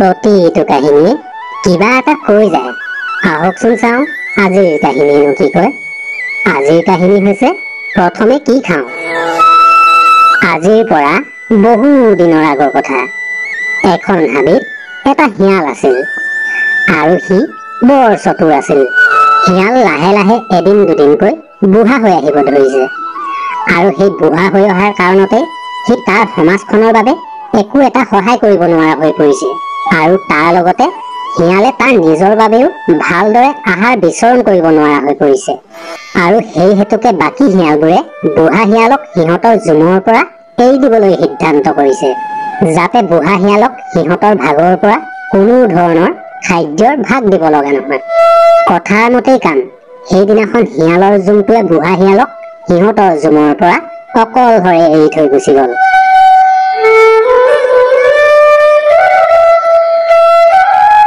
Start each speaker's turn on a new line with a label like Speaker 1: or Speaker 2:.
Speaker 1: প্ৰতিটো কাহিনীয়ে কিবা এটা কৈ যায়। আহকচোন চাওঁ আজিৰ কাহিনীনো কি কয়। আজিৰ কাহিনী হৈছে প্ৰথমে কি খাওঁ। আজিৰ পৰা বহু দিনৰ আগৰ কথা। এখন হাবিত এটা শিয়াল আছিল আৰু সি বৰ চতুৰ আছিল। শিয়াল লাহে লাহে এদিন দুদিনকৈ বুঢ়া হৈ আহিব ধৰিছে আৰু সেই বুঢ়া হৈ অহাৰ কাৰণতে সি তাৰ সমাজখনৰ বাবে একো এটা সহায় কৰিব নোৱাৰা হৈ পৰিছে আৰু তাৰ লগতে শিয়ালে তাৰ নিজৰ বাবেও ভালদৰে আহাৰ বিচৰণ কৰিব নোৱাৰা হৈ পৰিছে। আৰু সেই হেতুকে বাকী শিয়ালবোৰে বুঢ়া শিয়ালক সিহঁতৰ জুমৰ পৰা এৰি দিবলৈ সিদ্ধান্ত কৰিছে, যাতে বুঢ়া শিয়ালক সিহঁতৰ ভাগৰ পৰা কোনো ধৰণৰ খাদ্যৰ ভাগ দিব লগা নহয়। কথাৰ মতেই কাম। সেইদিনাখন শিয়ালৰ জুমটোৱে বুঢ়া শিয়ালক সিহঁতৰ জুমৰ পৰা অকলশৰে এৰি থৈ গুচি গল।